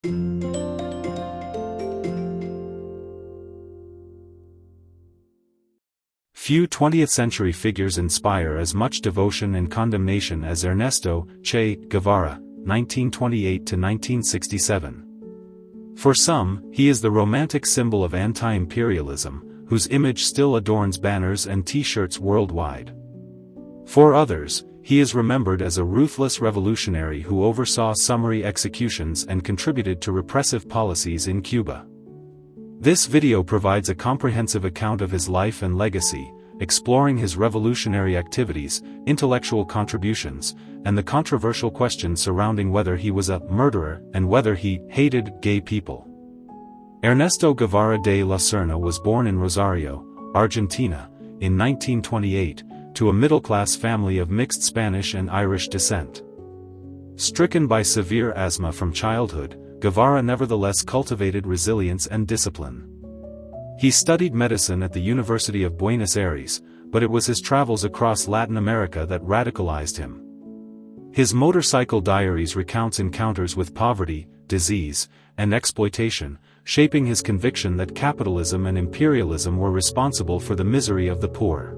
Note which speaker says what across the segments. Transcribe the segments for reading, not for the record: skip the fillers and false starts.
Speaker 1: Few 20th-century figures inspire as much devotion and condemnation as Ernesto Che Guevara, 1928–1967. For some, he is the romantic symbol of anti-imperialism, whose image still adorns banners and T-shirts worldwide. For others, he is remembered as a ruthless revolutionary who oversaw summary executions and contributed to repressive policies in Cuba. This video provides a comprehensive account of his life and legacy, exploring his revolutionary activities, intellectual contributions, and the controversial questions surrounding whether he was a murderer and whether he hated gay people. Ernesto Guevara de la Serna was born in Rosario, Argentina, in 1928, to a middle-class family of mixed Spanish and Irish descent. Stricken by severe asthma from childhood, Guevara nevertheless cultivated resilience and discipline. He studied medicine at the University of Buenos Aires, but it was his travels across Latin America that radicalized him. His motorcycle diaries recounts encounters with poverty, disease, and exploitation, shaping his conviction that capitalism and imperialism were responsible for the misery of the poor.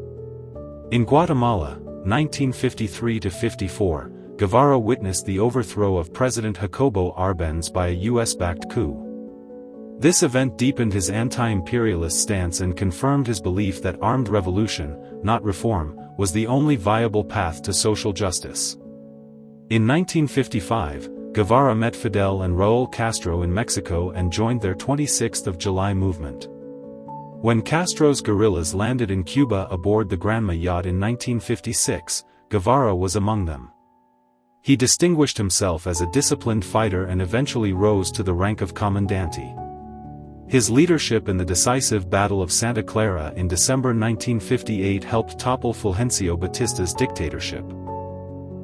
Speaker 1: In Guatemala, 1953–54, Guevara witnessed the overthrow of President Jacobo Arbenz by a US-backed coup. This event deepened his anti-imperialist stance and confirmed his belief that armed revolution, not reform, was the only viable path to social justice. In 1955, Guevara met Fidel and Raúl Castro in Mexico and joined their 26th of July movement. When Castro's guerrillas landed in Cuba aboard the Granma yacht in 1956, Guevara was among them. He distinguished himself as a disciplined fighter and eventually rose to the rank of comandante. His leadership in the decisive Battle of Santa Clara in December 1958 helped topple Fulgencio Batista's dictatorship.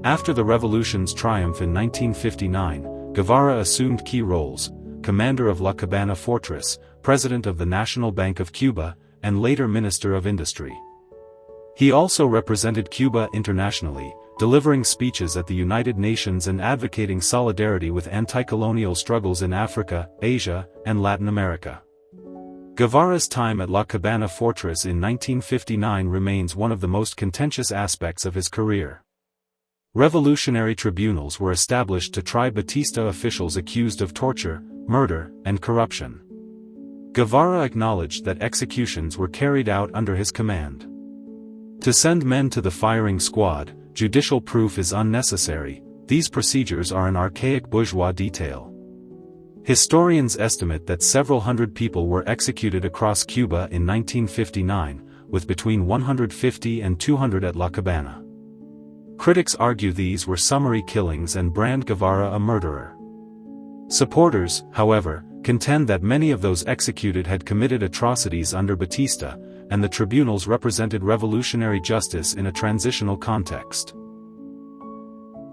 Speaker 1: After the revolution's triumph in 1959, Guevara assumed key roles: commander of La Habana Fortress, president of the National Bank of Cuba, and later Minister of Industry. He also represented Cuba internationally, delivering speeches at the United Nations and advocating solidarity with anti-colonial struggles in Africa, Asia, and Latin America. Guevara's time at La Habana Fortress in 1959 remains one of the most contentious aspects of his career. Revolutionary tribunals were established to try Batista officials accused of torture, murder, and corruption. Guevara acknowledged that executions were carried out under his command. To send men to the firing squad, judicial proof is unnecessary. These procedures are an archaic bourgeois detail. Historians estimate that several hundred people were executed across Cuba in 1959, with between 150 and 200 at La Habana. Critics argue these were summary killings and brand Guevara a murderer. Supporters, however, contend that many of those executed had committed atrocities under Batista, and the tribunals represented revolutionary justice in a transitional context.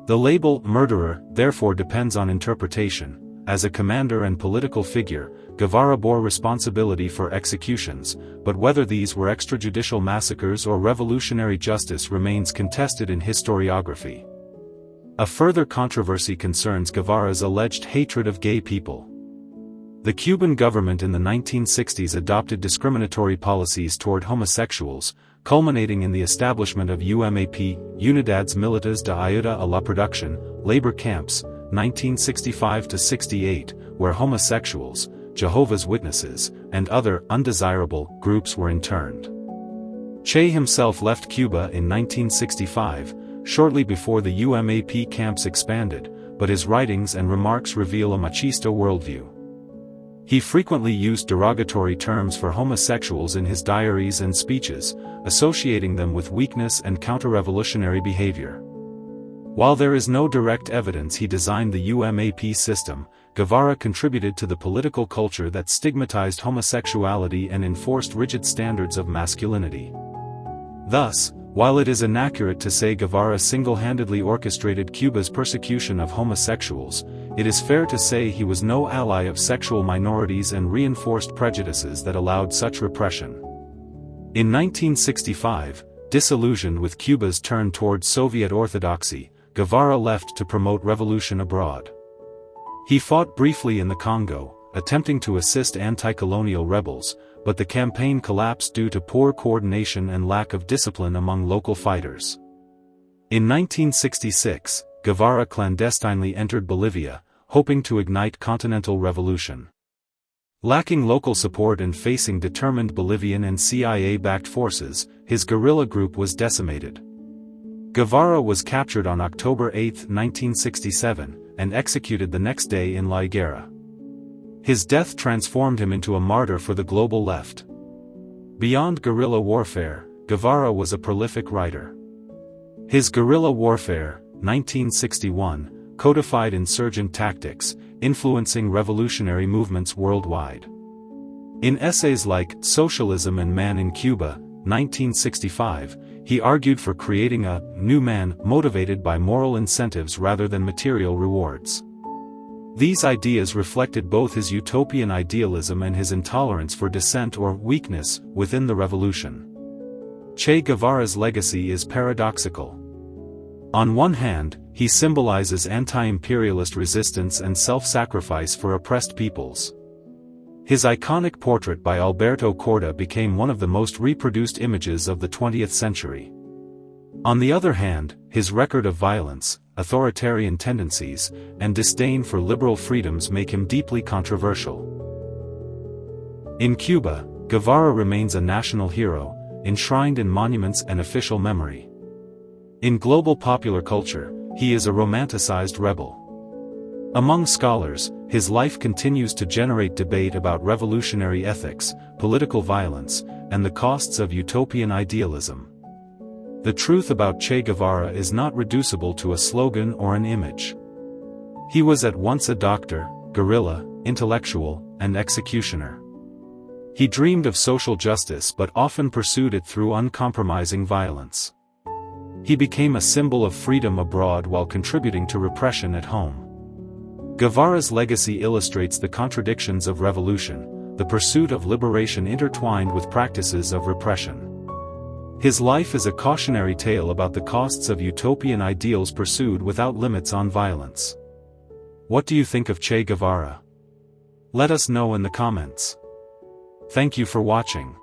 Speaker 1: The label murderer therefore depends on interpretation. As a commander and political figure, Guevara bore responsibility for executions, but whether these were extrajudicial massacres or revolutionary justice remains contested in historiography. A further controversy concerns Guevara's alleged hatred of gay people. The Cuban government in the 1960s adopted discriminatory policies toward homosexuals, culminating in the establishment of UMAP, Unidades Militares de Ayuda a la Producción, labor camps, 1965–68, where homosexuals, Jehovah's Witnesses, and other undesirable groups were interned. Che himself left Cuba in 1965, shortly before the UMAP camps expanded, but his writings and remarks reveal a machista worldview. He frequently used derogatory terms for homosexuals in his diaries and speeches, associating them with weakness and counter-revolutionary behavior. While there is no direct evidence he designed the UMAP system, Guevara contributed to the political culture that stigmatized homosexuality and enforced rigid standards of masculinity. Thus, while it is inaccurate to say Guevara single-handedly orchestrated Cuba's persecution of homosexuals, it is fair to say he was no ally of sexual minorities and reinforced prejudices that allowed such repression. In 1965, disillusioned with Cuba's turn toward Soviet orthodoxy, Guevara left to promote revolution abroad. He fought briefly in the Congo, attempting to assist anti-colonial rebels, but the campaign collapsed due to poor coordination and lack of discipline among local fighters. In 1966, Guevara clandestinely entered Bolivia, hoping to ignite continental revolution. Lacking local support and facing determined Bolivian and CIA-backed forces, his guerrilla group was decimated. Guevara was captured on October 8, 1967, and executed the next day in La Higuera. His death transformed him into a martyr for the global left. Beyond guerrilla warfare, Guevara was a prolific writer. His Guerrilla Warfare, 1961, codified insurgent tactics, influencing revolutionary movements worldwide. In essays like Socialism and Man in Cuba, 1965, he argued for creating a new man motivated by moral incentives rather than material rewards. These ideas reflected both his utopian idealism and his intolerance for dissent or weakness within the revolution. Che Guevara's legacy is paradoxical. On one hand, he symbolizes anti-imperialist resistance and self-sacrifice for oppressed peoples. His iconic portrait by Alberto Korda became one of the most reproduced images of the 20th century. On the other hand, his record of violence, authoritarian tendencies, and disdain for liberal freedoms make him deeply controversial. In Cuba, Guevara remains a national hero, enshrined in monuments and official memory. In global popular culture, he is a romanticized rebel. Among scholars, his life continues to generate debate about revolutionary ethics, political violence, and the costs of utopian idealism. The truth about Che Guevara is not reducible to a slogan or an image. He was at once a doctor, guerrilla, intellectual, and executioner. He dreamed of social justice but often pursued it through uncompromising violence. He became a symbol of freedom abroad while contributing to repression at home. Guevara's legacy illustrates the contradictions of revolution, the pursuit of liberation intertwined with practices of repression. His life is a cautionary tale about the costs of utopian ideals pursued without limits on violence. What do you think of Che Guevara? Let us know in the comments. Thank you for watching.